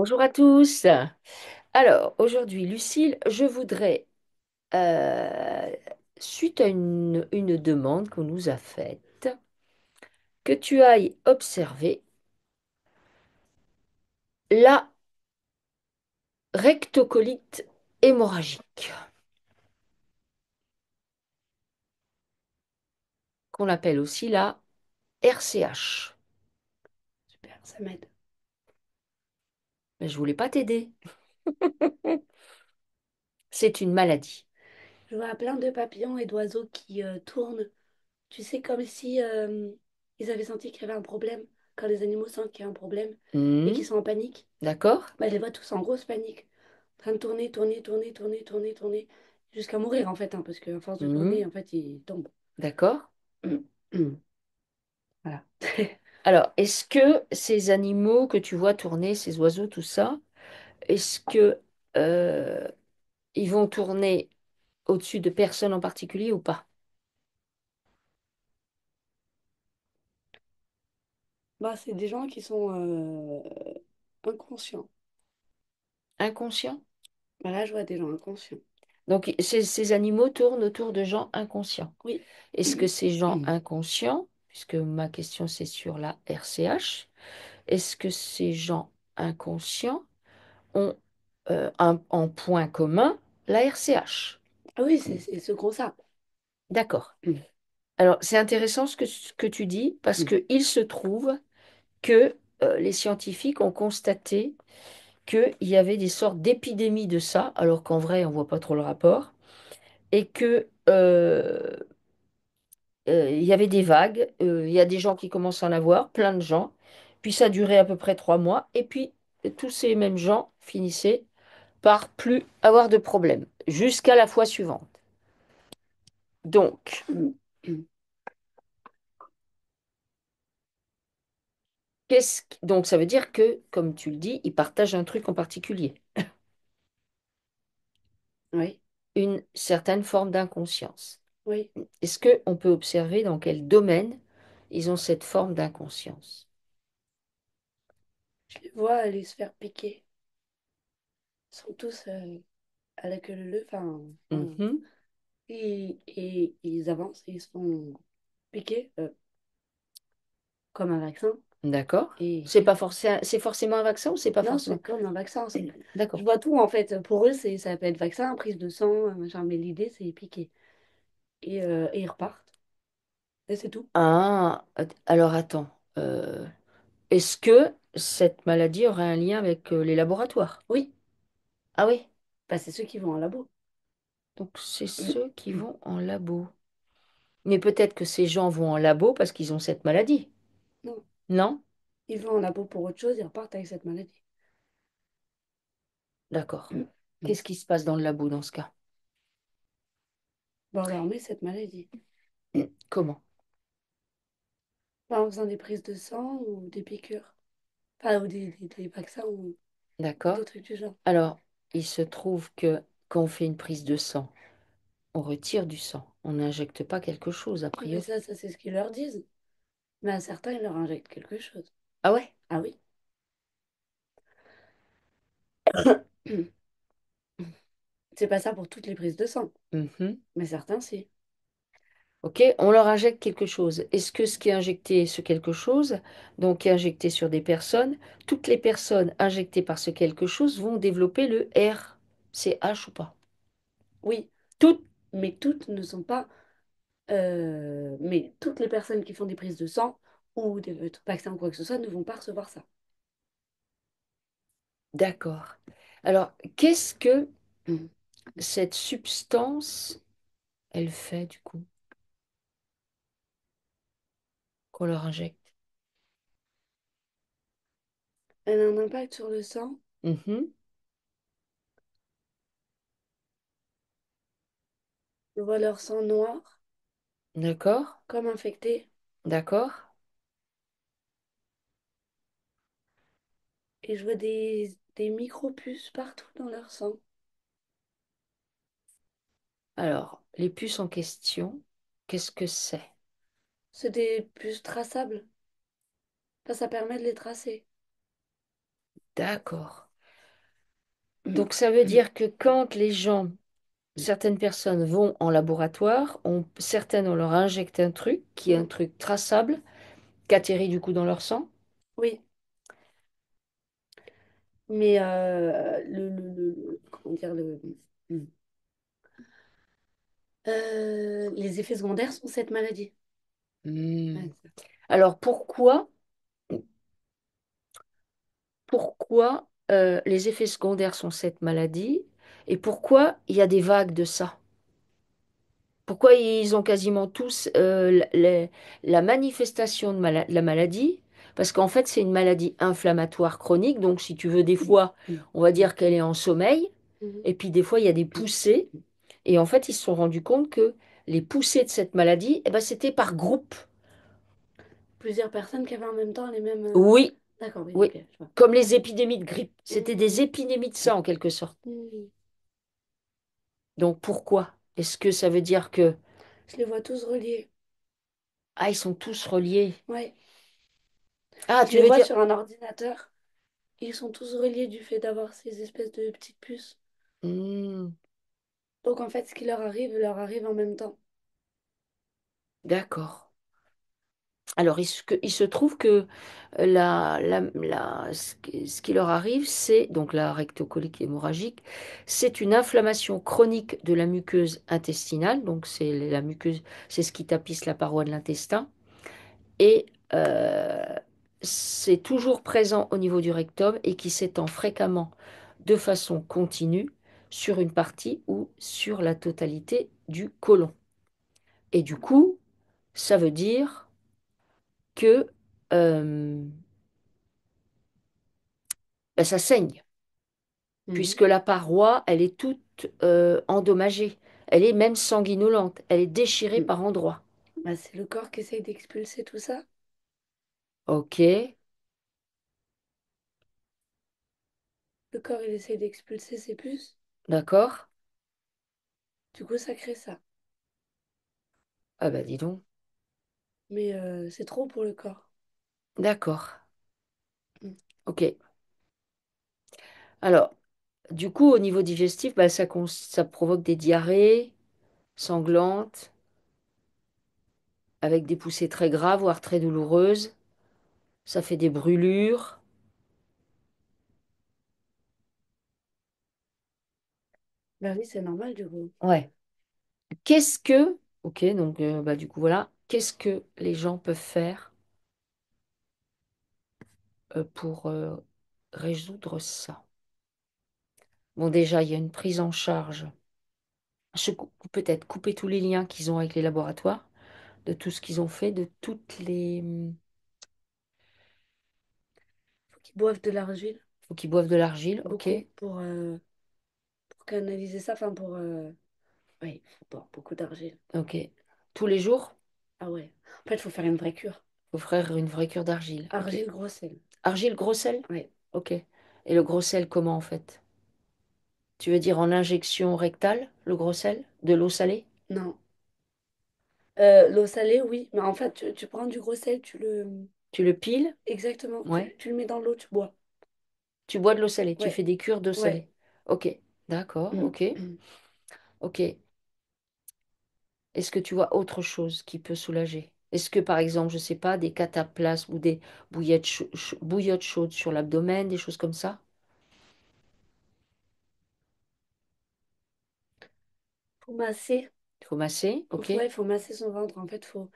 Bonjour à tous. Alors, aujourd'hui, Lucille, je voudrais, euh, suite à une demande qu'on nous a faite, que tu ailles observer la rectocolite hémorragique, qu'on appelle aussi la RCH. Super, ça m'aide. Mais je voulais pas t'aider. C'est une maladie. Je vois plein de papillons et d'oiseaux qui tournent. Tu sais, comme si ils avaient senti qu'il y avait un problème. Quand les animaux sentent qu'il y a un problème et Hmm, qu'ils sont en panique, d'accord? bah, je les vois tous en grosse panique. En train de tourner, tourner, tourner, tourner, tourner, tourner. Jusqu'à mourir en fait, hein, parce qu'à force de Hmm, tourner, en fait, ils tombent. d'accord. Voilà. Alors, est-ce que ces animaux que tu vois tourner, ces oiseaux, tout ça, est-ce que euh, ils vont tourner au-dessus de personnes en particulier ou pas? Bah, c'est des gens qui sont inconscients. Inconscients? Voilà, je vois des gens inconscients. Donc, ces animaux tournent autour de gens inconscients. Oui. Est-ce que ces gens inconscients, puisque ma question c'est sur la RCH, est-ce que ces gens inconscients ont en point commun la RCH? Ah oui, c'est ce gros ça. D'accord. Alors, c'est intéressant ce que tu dis parce qu'il se trouve que les scientifiques ont constaté qu'il y avait des sortes d'épidémies de ça, alors qu'en vrai, on voit pas trop le rapport, et que il y avait des vagues, il y a des gens qui commencent à en avoir, plein de gens, puis ça durait à peu près 3 mois, et puis tous ces mêmes gens finissaient par plus avoir de problème, jusqu'à la fois suivante. Donc, donc ça veut dire que, comme tu le dis, ils partagent un truc en particulier, Oui, une certaine forme d'inconscience. oui. Est-ce qu'on peut observer dans quel domaine ils ont cette forme d'inconscience? Je les vois aller se faire piquer. Ils sont tous à la queue leu enfin, Mhm. et ils avancent et ils se font piquer comme un vaccin. D'accord. Et C'est pas forcément, c'est forcément un vaccin ou c'est pas non, c'est forcément? comme un vaccin. Je D'accord. vois tout en fait. Pour eux, ça peut être vaccin, prise de sang, machin, mais l'idée, c'est piquer. Et ils repartent. Et c'est tout. Ah, alors attends. Est-ce que cette maladie aurait un lien avec les laboratoires? Oui, Ah oui, bah, c'est ceux qui vont en labo. donc c'est ceux qui vont en labo. Mais peut-être que ces gens vont en labo parce qu'ils ont cette maladie. Non, Non? ils vont en labo pour autre chose, ils repartent avec cette maladie. D'accord. Qu'est-ce qui se passe dans le labo dans ce cas? Bon, on leur met cette maladie. Comment? Pas en faisant des prises de sang ou des piqûres. Enfin, ou des vaccins ou D'accord. d'autres trucs du genre. Alors, il se trouve que quand on fait une prise de sang, on retire du sang. On n'injecte pas quelque chose, a Mais priori. ça c'est ce qu'ils leur disent. Mais à certains, ils leur injectent quelque chose. Ah ouais? Ah oui. C'est pas ça pour toutes les prises de sang. Mhm. Mais certains, si. Ok, on leur injecte quelque chose. Est-ce que ce qui est injecté, ce quelque chose, donc qui est injecté sur des personnes, toutes les personnes injectées par ce quelque chose vont développer le RCH ou pas? Oui, Toutes? mais toutes ne sont pas. Mais toutes les personnes qui font des prises de sang ou des vaccins ou quoi que ce soit ne vont pas recevoir ça. D'accord. Alors, qu'est-ce que Mm. cette substance, elle fait du coup, qu'on leur injecte? Elle a un impact sur le sang. Mhm. Je vois leur sang noir, D'accord, comme infecté, d'accord. et je vois des micro-puces partout dans leur sang. Alors, les puces en question, qu'est-ce que c'est? C'est des puces traçables. Enfin, ça permet de les tracer. D'accord. Donc ça veut dire que quand les gens, certaines personnes vont en laboratoire, certaines on leur injecte un truc qui est un truc traçable, qui atterrit du coup dans leur sang. Oui, mais comment dire, les effets secondaires sont cette maladie. Hmm. Ouais, ça. Alors pourquoi les effets secondaires sont cette maladie et pourquoi il y a des vagues de ça? Pourquoi ils ont quasiment tous la manifestation de la maladie? Parce qu'en fait, c'est une maladie inflammatoire chronique. Donc, si tu veux, des fois, on va dire qu'elle est en sommeil. Mhm. Et puis, des fois, il y a des poussées. Et en fait, ils se sont rendus compte que les poussées de cette maladie, eh ben, c'était par groupe. Plusieurs personnes qui avaient en même temps les mêmes. Oui, D'accord, oui, oui. ok, je vois. Comme les épidémies de grippe. C'était des Mhm. épidémies de ça, en quelque sorte. Mhm. Donc, pourquoi? Est-ce que ça veut dire que, Je les vois tous reliés. ah, ils sont tous reliés? Ouais. Ah, Je tu les veux vois dire, sur un ordinateur. Ils sont tous reliés du fait d'avoir ces espèces de petites puces. hmm, Donc en fait, ce qui leur arrive en même temps. d'accord. Alors, il se trouve que ce qui leur arrive, c'est, donc la rectocolique hémorragique, c'est une inflammation chronique de la muqueuse intestinale, donc c'est la muqueuse, c'est ce qui tapisse la paroi de l'intestin, et c'est toujours présent au niveau du rectum et qui s'étend fréquemment de façon continue sur une partie ou sur la totalité du côlon. Et du coup, ça veut dire que euh, ben, ça saigne, Mhm. puisque la paroi, elle est toute endommagée. Elle est même sanguinolente. Elle est déchirée Mm. par endroits. Bah, c'est le corps qui essaye d'expulser tout ça. Ok, Le corps, il essaye d'expulser ses puces. d'accord. Du coup, ça crée ça. Ah bah dis donc. Mais c'est trop pour le corps. D'accord. Mm. Ok. Alors, du coup, au niveau digestif, bah, ça provoque des diarrhées sanglantes, avec des poussées très graves, voire très douloureuses. Ça fait des brûlures. Bah oui, c'est normal du coup. Ouais. Qu'est-ce que... Ok, donc bah, du coup, voilà. Qu'est-ce que les gens peuvent faire pour résoudre ça? Bon, déjà, il y a une prise en charge. Peut-être couper tous les liens qu'ils ont avec les laboratoires, de tout ce qu'ils ont fait, de toutes les... Faut qu'ils boivent de l'argile. Faut qu'ils boivent de l'argile, ok, Beaucoup pour canaliser ça. Enfin, pour. Oui, faut boire beaucoup d'argile. ok. Tous les jours, Ah ouais. En fait, il faut faire une vraie cure. faut faire une vraie cure d'argile, ok. Argile, gros sel. Argile, gros sel, Ouais. ok. Et le gros sel, comment en fait? Tu veux dire en injection rectale, le gros sel? De l'eau salée? Non. L'eau salée, oui. Mais en fait, tu prends du gros sel, tu le. Tu le piles? Exactement. Ouais. Tu le mets dans l'eau, tu bois. Tu bois de l'eau salée, tu Ouais. fais des cures d'eau Ouais. salée. Ok, d'accord, Mm. ok, ok. Est-ce que tu vois autre chose qui peut soulager? Est-ce que, par exemple, je sais pas, des cataplasmes ou des bouillottes chaudes sur l'abdomen, des choses comme ça? Faut masser. Il faut masser, ok? Ouais, faut masser son ventre. En fait, faut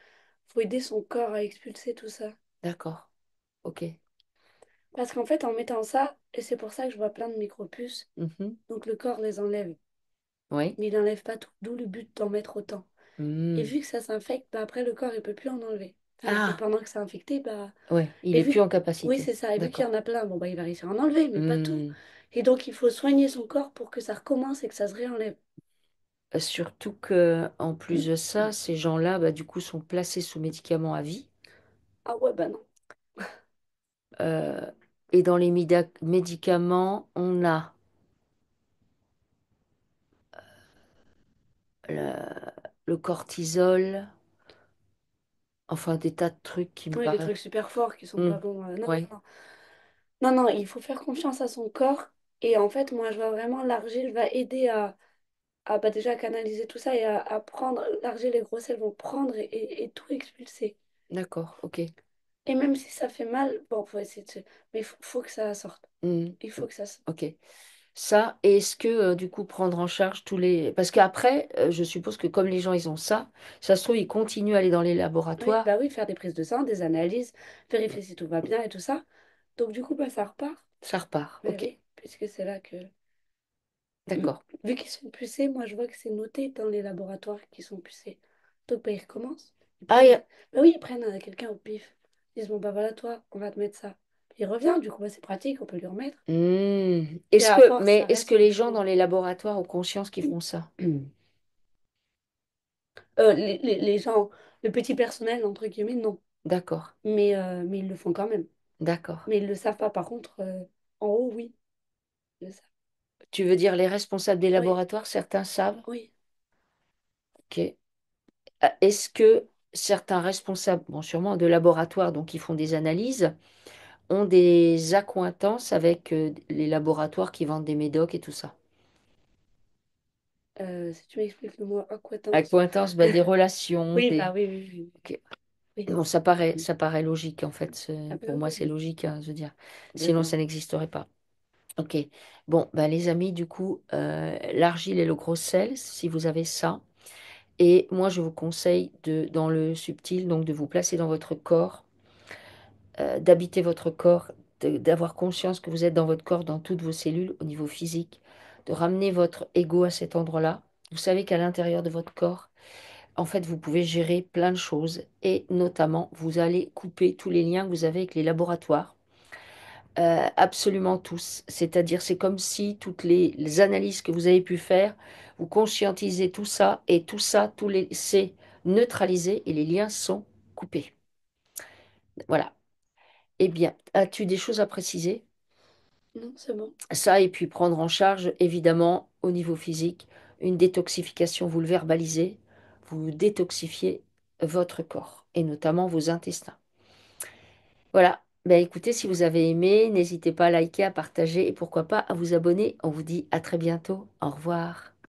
aider son corps à expulser tout ça. D'accord, ok. Parce qu'en fait, en mettant ça, et c'est pour ça que je vois plein de micro-puces, Mhm. donc le corps les enlève. Oui. Mais il n'enlève pas tout, d'où le but d'en mettre autant. Et Hmm. vu que ça s'infecte, bah après le corps il peut plus en enlever. Enfin, et Ah, pendant que c'est infecté, bah. ouais, il Et est vu plus en oui, capacité. c'est ça. Et vu qu'il y en D'accord. a plein, bon bah il va réussir à en enlever, mais pas tout. Hmm. Et donc il faut soigner son corps pour que ça recommence et que ça se réenlève. Surtout que, en plus de ça, ces gens-là, bah, du coup, sont placés sous médicaments à vie. Ah ouais, bah non. Euh, et dans les médicaments, on a le cortisol, enfin des tas de trucs qui me Oui, des paraissent. trucs super forts qui sont Hmm. pas bons. Non, non, Ouais, non. Non, non, il faut faire confiance à son corps Et en fait, moi, je vois vraiment l'argile va aider à bah, déjà canaliser tout ça et à prendre. L'argile et les gros sels vont prendre et tout expulser. D'accord, ok. Et même si ça fait mal, bon, faut essayer de se... Mais faut que ça sorte. Hmm, Il faut que ça sorte. ok. Ça, est-ce que du coup prendre en charge tous les... Parce qu'après, je suppose que comme les gens, ils ont ça se trouve, ils continuent à aller dans les Oui, laboratoires, bah oui, faire des prises de sang, des analyses, vérifier si tout va bien et tout ça. Donc du coup, bah, ça repart. ça repart. Mais Ok, oui, puisque c'est là que... d'accord. Vu qu'ils sont pucés, moi je vois que c'est noté dans les laboratoires qu'ils sont pucés. Donc bah, ils recommencent. Ils Ah, prennent... Bah oui, ils prennent quelqu'un au pif. Ils disent, bon bah voilà toi, on va te mettre ça. Puis il revient, du coup bah, c'est pratique, on peut lui remettre. Puis à force, Mais ça est-ce que reste, il les gens dans faut... les laboratoires ont conscience qu'ils font ça? Les gens, le petit personnel, entre guillemets, non. D'accord, Mais ils le font quand même. d'accord. Mais ils le savent pas. Par contre, en haut, oui, ils le savent. Tu veux dire les responsables des Oui, laboratoires, certains savent? oui. Ok. Est-ce que certains responsables, bon, sûrement de laboratoires, donc qui font des analyses, ont des accointances avec les laboratoires qui vendent des médocs et tout ça? Si tu m'expliques le mot acquaintance. Accointances, bah, des relations, Oui, des... bah oui, oui, oui. Ok. Oui, Bon, ça paraît logique en fait. ah bah Pour moi, oui, c'est oui. logique, hein, je veux dire. Sinon, ça n'existerait pas. Ok. Bon, bah, les amis, du coup, l'argile et le gros sel, si vous avez ça. Et moi, je vous conseille dans le subtil, donc de vous placer dans votre corps, d'habiter votre corps, d'avoir conscience que vous êtes dans votre corps, dans toutes vos cellules, au niveau physique, de ramener votre ego à cet endroit-là. Vous savez qu'à l'intérieur de votre corps, en fait, vous pouvez gérer plein de choses et notamment, vous allez couper tous les liens que vous avez avec les laboratoires. Absolument tous. C'est-à-dire, c'est comme si toutes les analyses que vous avez pu faire, vous conscientisez tout ça et tout ça, c'est neutralisé et les liens sont coupés. Voilà. Eh bien, as-tu des choses à préciser? Non, c'est bon. Ça, et puis prendre en charge, évidemment, au niveau physique, une détoxification, vous le verbalisez, vous détoxifiez votre corps et notamment vos intestins. Voilà. Ben écoutez, si vous avez aimé, n'hésitez pas à liker, à partager et pourquoi pas à vous abonner. On vous dit à très bientôt. Au revoir.